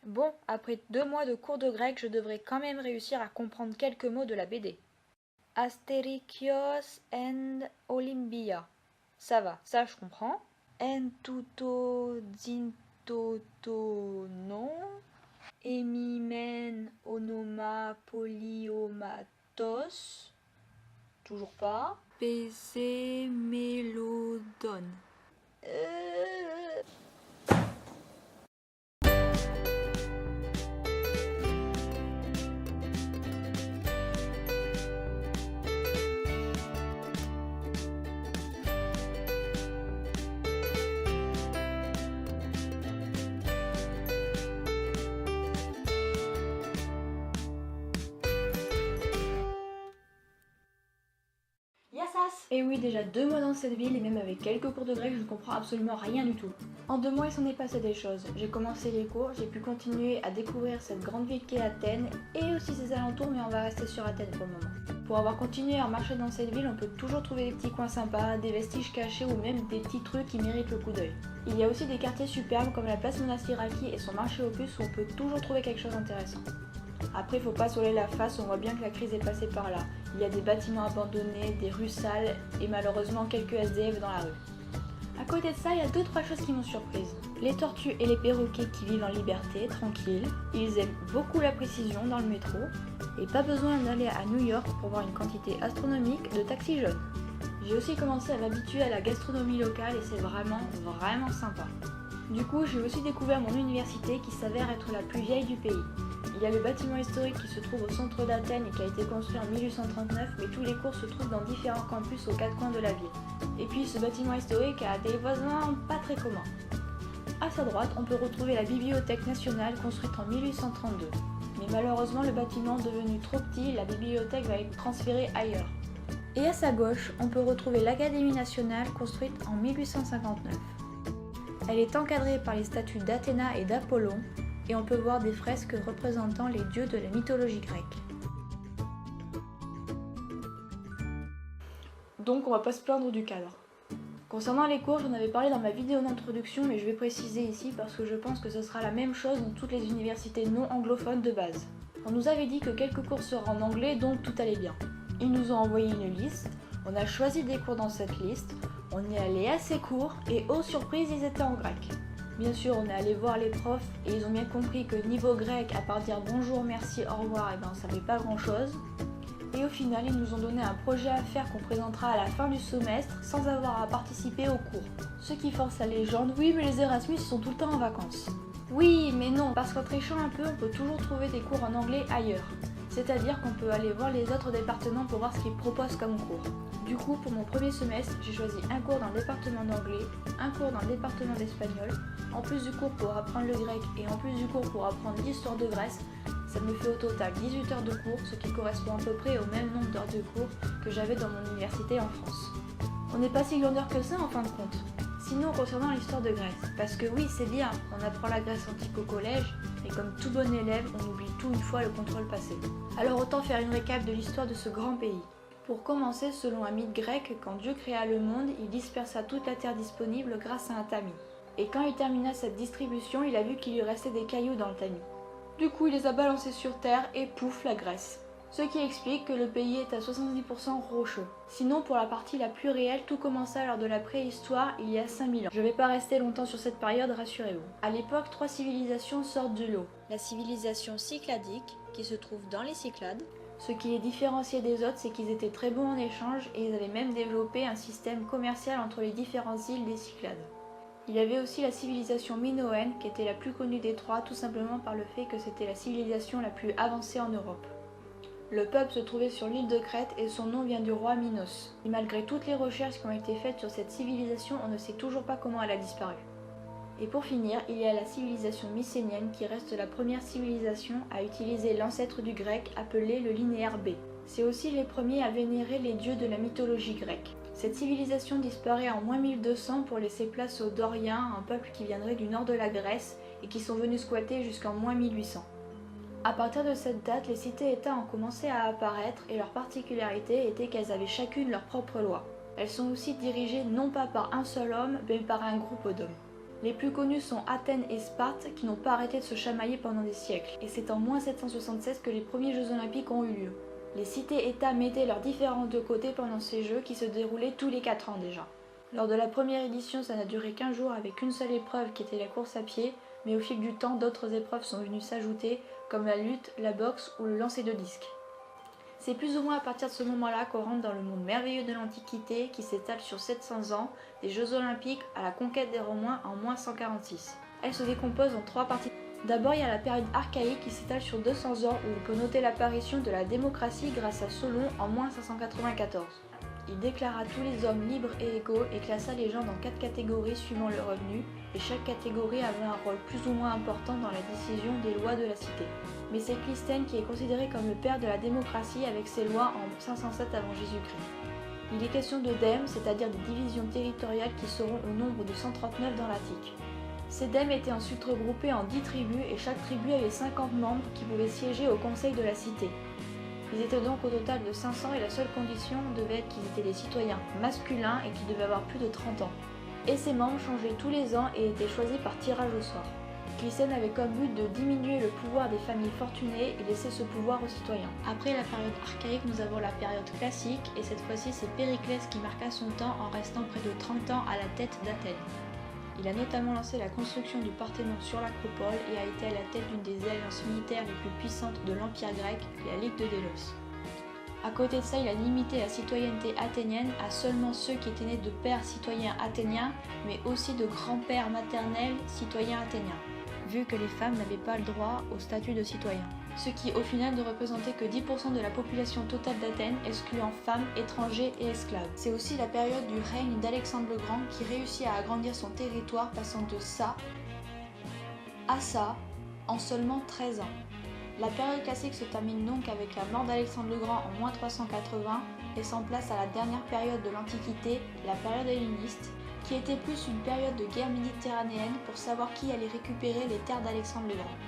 Bon, après 2 mois de cours de grec, je devrais quand même réussir à comprendre quelques mots de la BD. Asterikios and Olympia. Ça va, ça je comprends. En tuto zintoto non. Emimen onoma polyomatos. Toujours pas. PC mélodone. Yassas! Et oui, déjà 2 mois dans cette ville et même avec quelques cours de grec, je ne comprends absolument rien du tout. En 2 mois, il s'en est passé des choses. J'ai commencé les cours, j'ai pu continuer à découvrir cette grande ville qu'est Athènes et aussi ses alentours, mais on va rester sur Athènes pour le moment. Pour avoir continué à marcher dans cette ville, on peut toujours trouver des petits coins sympas, des vestiges cachés ou même des petits trucs qui méritent le coup d'œil. Il y a aussi des quartiers superbes comme la place Monastiraki et son marché aux puces où on peut toujours trouver quelque chose d'intéressant. Après, faut pas se voiler la face, on voit bien que la crise est passée par là. Il y a des bâtiments abandonnés, des rues sales et malheureusement quelques SDF dans la rue. À côté de ça, il y a 2-3 choses qui m'ont surprise. Les tortues et les perroquets qui vivent en liberté, tranquilles. Ils aiment beaucoup la précision dans le métro. Et pas besoin d'aller à New York pour voir une quantité astronomique de taxis jaunes. J'ai aussi commencé à m'habituer à la gastronomie locale et c'est vraiment sympa. Du coup, j'ai aussi découvert mon université qui s'avère être la plus vieille du pays. Il y a le bâtiment historique qui se trouve au centre d'Athènes et qui a été construit en 1839, mais tous les cours se trouvent dans différents campus aux 4 coins de la ville. Et puis ce bâtiment historique a des voisins pas très communs. À sa droite, on peut retrouver la Bibliothèque nationale construite en 1832. Mais malheureusement, le bâtiment devenu trop petit, la bibliothèque va être transférée ailleurs. Et à sa gauche, on peut retrouver l'Académie nationale construite en 1859. Elle est encadrée par les statues d'Athéna et d'Apollon, et on peut voir des fresques représentant les dieux de la mythologie grecque. Donc on va pas se plaindre du cadre. Concernant les cours, j'en avais parlé dans ma vidéo d'introduction, mais je vais préciser ici parce que je pense que ce sera la même chose dans toutes les universités non anglophones de base. On nous avait dit que quelques cours seraient en anglais, donc tout allait bien. Ils nous ont envoyé une liste, on a choisi des cours dans cette liste, on est allé à ces cours, et oh surprise, ils étaient en grec. Bien sûr, on est allé voir les profs et ils ont bien compris que niveau grec, à part dire bonjour, merci, au revoir, et ben on savait pas grand chose. Et au final, ils nous ont donné un projet à faire qu'on présentera à la fin du semestre sans avoir à participer au cours. Ce qui force la légende, oui mais les Erasmus ils sont tout le temps en vacances. Oui mais non, parce qu'en trichant un peu, on peut toujours trouver des cours en anglais ailleurs. C'est-à-dire qu'on peut aller voir les autres départements pour voir ce qu'ils proposent comme cours. Du coup, pour mon premier semestre, j'ai choisi un cours dans le département d'anglais, un cours dans le département d'espagnol, en plus du cours pour apprendre le grec et en plus du cours pour apprendre l'histoire de Grèce. Ça me fait au total 18 heures de cours, ce qui correspond à peu près au même nombre d'heures de cours que j'avais dans mon université en France. On n'est pas si glandeur que ça en fin de compte. Sinon, concernant l'histoire de Grèce, parce que oui, c'est bien, on apprend la Grèce antique au collège, mais comme tout bon élève, on oublie tout une fois le contrôle passé. Alors autant faire une récap de l'histoire de ce grand pays. Pour commencer, selon un mythe grec, quand Dieu créa le monde, il dispersa toute la terre disponible grâce à un tamis. Et quand il termina cette distribution, il a vu qu'il lui restait des cailloux dans le tamis. Du coup, il les a balancés sur terre et pouf, la Grèce. Ce qui explique que le pays est à 70% rocheux. Sinon, pour la partie la plus réelle, tout commença lors de la préhistoire, il y a 5000 ans. Je vais pas rester longtemps sur cette période, rassurez-vous. À l'époque, 3 civilisations sortent du lot. La civilisation cycladique, qui se trouve dans les Cyclades. Ce qui les différenciait des autres, c'est qu'ils étaient très bons en échange et ils avaient même développé un système commercial entre les différentes îles des Cyclades. Il y avait aussi la civilisation minoenne, qui était la plus connue des trois, tout simplement par le fait que c'était la civilisation la plus avancée en Europe. Le peuple se trouvait sur l'île de Crète et son nom vient du roi Minos. Et malgré toutes les recherches qui ont été faites sur cette civilisation, on ne sait toujours pas comment elle a disparu. Et pour finir, il y a la civilisation mycénienne qui reste la première civilisation à utiliser l'ancêtre du grec appelé le linéaire B. C'est aussi les premiers à vénérer les dieux de la mythologie grecque. Cette civilisation disparaît en moins 1200 pour laisser place aux Doriens, un peuple qui viendrait du nord de la Grèce et qui sont venus squatter jusqu'en moins 1800. À partir de cette date, les cités-États ont commencé à apparaître et leur particularité était qu'elles avaient chacune leur propre loi. Elles sont aussi dirigées non pas par un seul homme, mais par un groupe d'hommes. Les plus connus sont Athènes et Sparte qui n'ont pas arrêté de se chamailler pendant des siècles, et c'est en -776 que les premiers Jeux Olympiques ont eu lieu. Les cités-États mettaient leurs différends de côté pendant ces Jeux qui se déroulaient tous les 4 ans déjà. Lors de la première édition, ça n'a duré qu'1 jour avec une seule épreuve qui était la course à pied, mais au fil du temps, d'autres épreuves sont venues s'ajouter, comme la lutte, la boxe ou le lancer de disque. C'est plus ou moins à partir de ce moment-là qu'on rentre dans le monde merveilleux de l'Antiquité qui s'étale sur 700 ans, des Jeux Olympiques à la conquête des Romains en -146. Elle se décompose en 3 parties. D'abord, il y a la période archaïque qui s'étale sur 200 ans où on peut noter l'apparition de la démocratie grâce à Solon en -594. Il déclara tous les hommes libres et égaux et classa les gens dans 4 catégories suivant le revenu, et chaque catégorie avait un rôle plus ou moins important dans la décision des lois de la cité. Mais c'est Clisthène qui est considéré comme le père de la démocratie avec ses lois en 507 avant Jésus-Christ. Il est question de dèmes, c'est-à-dire des divisions territoriales qui seront au nombre de 139 dans l'Attique. Ces dèmes étaient ensuite regroupés en 10 tribus et chaque tribu avait 50 membres qui pouvaient siéger au conseil de la cité. Ils étaient donc au total de 500 et la seule condition devait être qu'ils étaient des citoyens masculins et qu'ils devaient avoir plus de 30 ans. Et ces membres changeaient tous les ans et étaient choisis par tirage au sort. Clisthène avait comme but de diminuer le pouvoir des familles fortunées et laisser ce pouvoir aux citoyens. Après la période archaïque, nous avons la période classique et cette fois-ci c'est Périclès qui marqua son temps en restant près de 30 ans à la tête d'Athènes. Il a notamment lancé la construction du Parthénon sur l'Acropole et a été à la tête d'une des alliances militaires les plus puissantes de l'Empire grec, la Ligue de Délos. À côté de ça, il a limité la citoyenneté athénienne à seulement ceux qui étaient nés de pères citoyens athéniens, mais aussi de grands-pères maternels citoyens athéniens, vu que les femmes n'avaient pas le droit au statut de citoyen. Ce qui au final ne représentait que 10% de la population totale d'Athènes, excluant femmes, étrangers et esclaves. C'est aussi la période du règne d'Alexandre le Grand qui réussit à agrandir son territoire passant de ça à ça en seulement 13 ans. La période classique se termine donc avec la mort d'Alexandre le Grand en -380, laissant place à la dernière période de l'Antiquité, la période helléniste, qui était plus une période de guerre méditerranéenne pour savoir qui allait récupérer les terres d'Alexandre le Grand.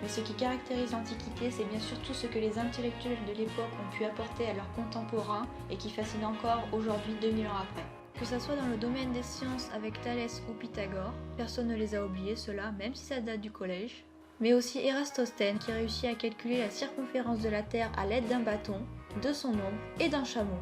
Mais ce qui caractérise l'Antiquité, c'est bien sûr tout ce que les intellectuels de l'époque ont pu apporter à leurs contemporains et qui fascine encore aujourd'hui 2000 ans après. Que ça soit dans le domaine des sciences avec Thalès ou Pythagore, personne ne les a oubliés ceux-là, même si ça date du collège. Mais aussi Érastosthène qui réussit à calculer la circonférence de la Terre à l'aide d'un bâton, de son ombre et d'un chameau.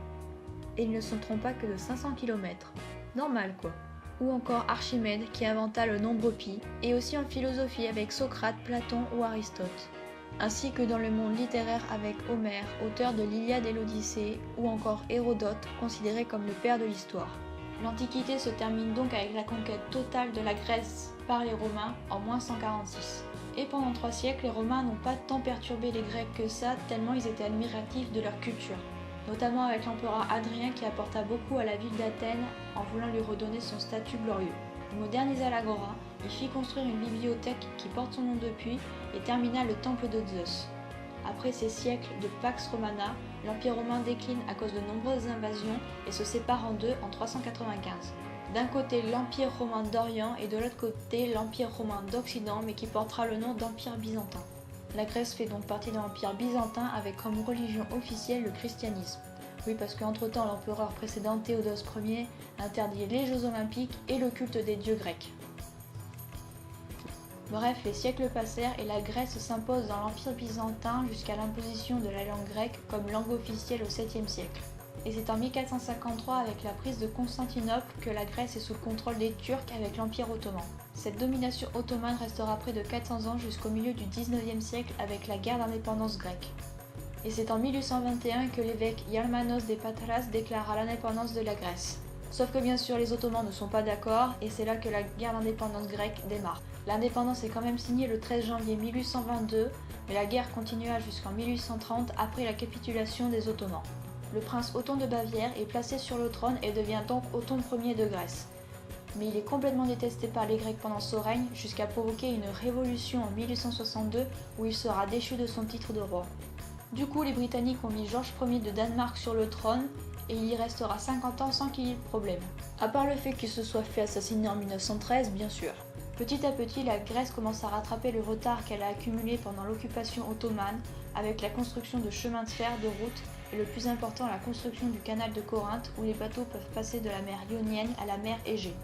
Et il ne se trompe pas que de 500 km. Normal quoi. Ou encore Archimède qui inventa le nombre pi, et aussi en philosophie avec Socrate, Platon ou Aristote. Ainsi que dans le monde littéraire avec Homère, auteur de l'Iliade et l'Odyssée, ou encore Hérodote, considéré comme le père de l'histoire. L'Antiquité se termine donc avec la conquête totale de la Grèce par les Romains en -146. Et pendant 3 siècles, les Romains n'ont pas tant perturbé les Grecs que ça, tellement ils étaient admiratifs de leur culture. Notamment avec l'empereur Hadrien qui apporta beaucoup à la ville d'Athènes en voulant lui redonner son statut glorieux. Il modernisa l'agora, il fit construire une bibliothèque qui porte son nom depuis et termina le temple de Zeus. Après ces siècles de Pax Romana, l'Empire romain décline à cause de nombreuses invasions et se sépare en deux en 395. D'un côté l'Empire romain d'Orient et de l'autre côté l'Empire romain d'Occident mais qui portera le nom d'Empire byzantin. La Grèce fait donc partie de l'Empire byzantin avec comme religion officielle le christianisme. Oui, parce qu'entre-temps, l'empereur précédent Théodose Ier interdit les Jeux Olympiques et le culte des dieux grecs. Bref, les siècles passèrent et la Grèce s'impose dans l'Empire byzantin jusqu'à l'imposition de la langue grecque comme langue officielle au 7e siècle. Et c'est en 1453 avec la prise de Constantinople que la Grèce est sous le contrôle des Turcs avec l'Empire ottoman. Cette domination ottomane restera près de 400 ans jusqu'au milieu du 19e siècle avec la guerre d'indépendance grecque. Et c'est en 1821 que l'évêque Yalmanos des Patras déclara l'indépendance de la Grèce. Sauf que bien sûr les Ottomans ne sont pas d'accord et c'est là que la guerre d'indépendance grecque démarre. L'indépendance est quand même signée le 13 janvier 1822, mais la guerre continua jusqu'en 1830 après la capitulation des Ottomans. Le prince Othon de Bavière est placé sur le trône et devient donc Othon Ier de Grèce. Mais il est complètement détesté par les Grecs pendant son règne jusqu'à provoquer une révolution en 1862 où il sera déchu de son titre de roi. Du coup, les Britanniques ont mis Georges Ier de Danemark sur le trône et il y restera 50 ans sans qu'il y ait de problème. À part le fait qu'il se soit fait assassiner en 1913, bien sûr. Petit à petit, la Grèce commence à rattraper le retard qu'elle a accumulé pendant l'occupation ottomane avec la construction de chemins de fer, de routes et le plus important, la construction du canal de Corinthe où les bateaux peuvent passer de la mer Ionienne à la mer Égée.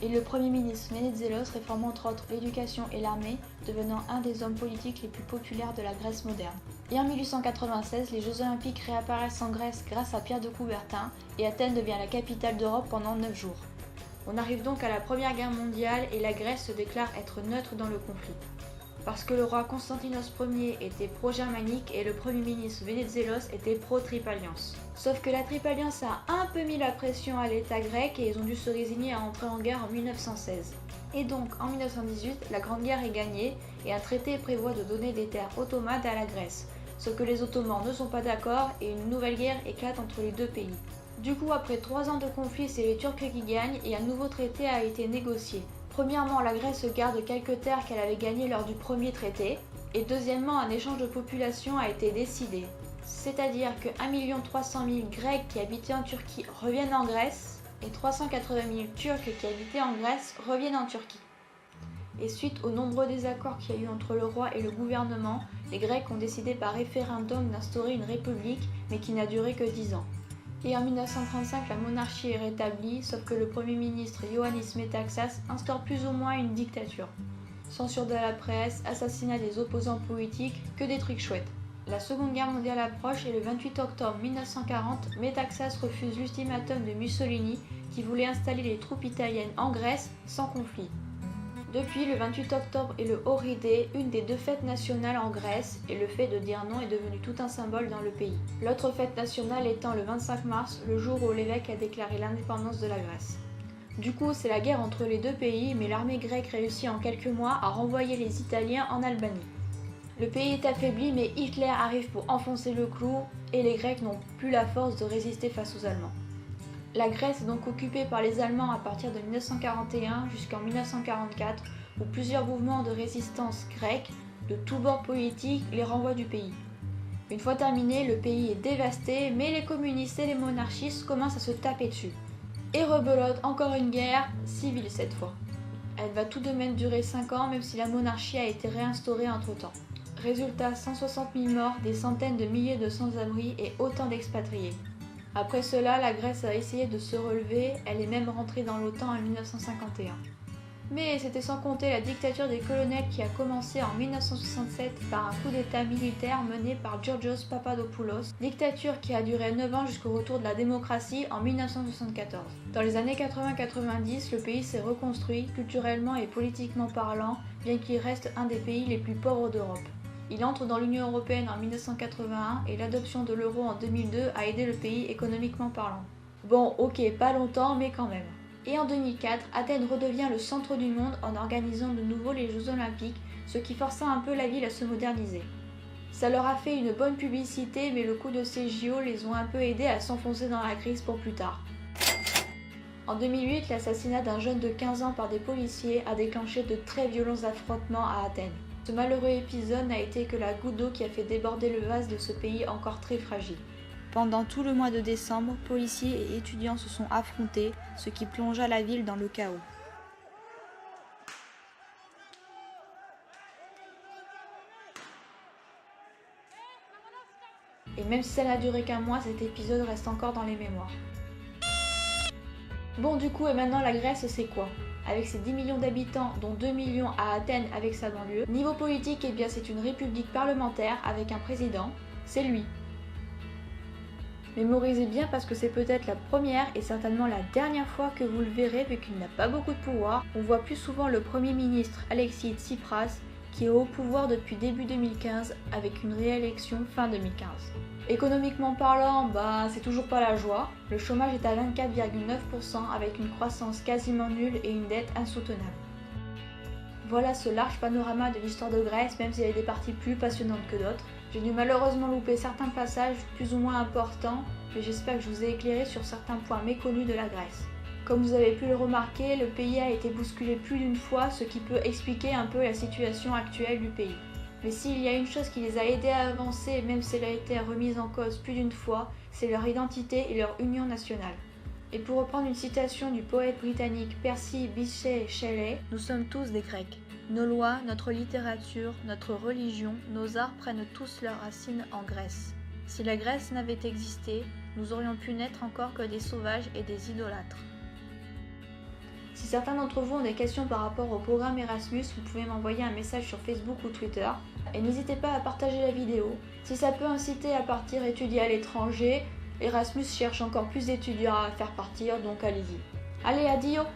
et le premier ministre Venizelos réforme entre autres l'éducation et l'armée, devenant un des hommes politiques les plus populaires de la Grèce moderne. Et en 1896, les Jeux Olympiques réapparaissent en Grèce grâce à Pierre de Coubertin, et Athènes devient la capitale d'Europe pendant 9 jours. On arrive donc à la Première Guerre mondiale et la Grèce se déclare être neutre dans le conflit. Parce que le roi Constantinos Ier était pro-germanique et le premier ministre Venizelos était pro-Triple-Alliance. Sauf que la Triple-Alliance a un peu mis la pression à l'État grec et ils ont dû se résigner à entrer en guerre en 1916. Et donc en 1918, la Grande Guerre est gagnée et un traité prévoit de donner des terres ottomanes à la Grèce. Sauf que les Ottomans ne sont pas d'accord et une nouvelle guerre éclate entre les deux pays. Du coup, après 3 ans de conflit, c'est les Turcs qui gagnent et un nouveau traité a été négocié. Premièrement, la Grèce garde quelques terres qu'elle avait gagnées lors du premier traité, et deuxièmement, un échange de population a été décidé. C'est-à-dire que 1 300 000 Grecs qui habitaient en Turquie reviennent en Grèce, et 380 000 Turcs qui habitaient en Grèce reviennent en Turquie. Et suite aux nombreux désaccords qu'il y a eu entre le roi et le gouvernement, les Grecs ont décidé par référendum d'instaurer une république, mais qui n'a duré que 10 ans. Et en 1935, la monarchie est rétablie, sauf que le premier ministre Ioannis Metaxas instaure plus ou moins une dictature. Censure de la presse, assassinat des opposants politiques, que des trucs chouettes. La Seconde Guerre mondiale approche et le 28 octobre 1940, Metaxas refuse l'ultimatum de Mussolini qui voulait installer les troupes italiennes en Grèce sans conflit. Depuis, le 28 octobre est le Horridé, une des 2 fêtes nationales en Grèce, et le fait de dire non est devenu tout un symbole dans le pays. L'autre fête nationale étant le 25 mars, le jour où l'évêque a déclaré l'indépendance de la Grèce. Du coup, c'est la guerre entre les deux pays, mais l'armée grecque réussit en quelques mois à renvoyer les Italiens en Albanie. Le pays est affaibli, mais Hitler arrive pour enfoncer le clou, et les Grecs n'ont plus la force de résister face aux Allemands. La Grèce est donc occupée par les Allemands à partir de 1941 jusqu'en 1944, où plusieurs mouvements de résistance grecs, de tous bords politiques, les renvoient du pays. Une fois terminé, le pays est dévasté, mais les communistes et les monarchistes commencent à se taper dessus. Et rebelote, encore une guerre, civile cette fois. Elle va tout de même durer 5 ans, même si la monarchie a été réinstaurée entre-temps. Résultat, 160 000 morts, des centaines de milliers de sans-abri et autant d'expatriés. Après cela, la Grèce a essayé de se relever, elle est même rentrée dans l'OTAN en 1951. Mais c'était sans compter la dictature des colonels qui a commencé en 1967 par un coup d'état militaire mené par Georgios Papadopoulos, dictature qui a duré 9 ans jusqu'au retour de la démocratie en 1974. Dans les années 80-90, le pays s'est reconstruit, culturellement et politiquement parlant, bien qu'il reste un des pays les plus pauvres d'Europe. Il entre dans l'Union européenne en 1981 et l'adoption de l'euro en 2002 a aidé le pays économiquement parlant. Bon, ok, pas longtemps, mais quand même. Et en 2004, Athènes redevient le centre du monde en organisant de nouveau les Jeux Olympiques, ce qui força un peu la ville à se moderniser. Ça leur a fait une bonne publicité, mais le coup de ces JO les ont un peu aidés à s'enfoncer dans la crise pour plus tard. En 2008, l'assassinat d'un jeune de 15 ans par des policiers a déclenché de très violents affrontements à Athènes. Ce malheureux épisode n'a été que la goutte d'eau qui a fait déborder le vase de ce pays encore très fragile. Pendant tout le mois de décembre, policiers et étudiants se sont affrontés, ce qui plongea la ville dans le chaos. Et même si ça n'a duré qu'un mois, cet épisode reste encore dans les mémoires. Bon, du coup, et maintenant la Grèce, c'est quoi ? Avec ses 10 millions d'habitants, dont 2 millions à Athènes avec sa banlieue. Niveau politique, eh bien c'est une république parlementaire avec un président, c'est lui. Mémorisez bien parce que c'est peut-être la première et certainement la dernière fois que vous le verrez vu qu'il n'a pas beaucoup de pouvoir. On voit plus souvent le Premier ministre Alexis Tsipras qui est au pouvoir depuis début 2015 avec une réélection fin 2015. Économiquement parlant, c'est toujours pas la joie. Le chômage est à 24,9% avec une croissance quasiment nulle et une dette insoutenable. Voilà ce large panorama de l'histoire de Grèce, même s'il y a des parties plus passionnantes que d'autres. J'ai dû malheureusement louper certains passages plus ou moins importants, mais j'espère que je vous ai éclairé sur certains points méconnus de la Grèce. Comme vous avez pu le remarquer, le pays a été bousculé plus d'une fois, ce qui peut expliquer un peu la situation actuelle du pays. Mais s'il y a une chose qui les a aidés à avancer, même si elle a été remise en cause plus d'une fois, c'est leur identité et leur union nationale. Et pour reprendre une citation du poète britannique Percy Bysshe Shelley, nous sommes tous des Grecs. Nos lois, notre littérature, notre religion, nos arts prennent tous leurs racines en Grèce. Si la Grèce n'avait existé, nous aurions pu n'être encore que des sauvages et des idolâtres. Si certains d'entre vous ont des questions par rapport au programme Erasmus, vous pouvez m'envoyer un message sur Facebook ou Twitter. Et n'hésitez pas à partager la vidéo. Si ça peut inciter à partir étudier à l'étranger, Erasmus cherche encore plus d'étudiants à faire partir, donc allez-y. Allez, adios!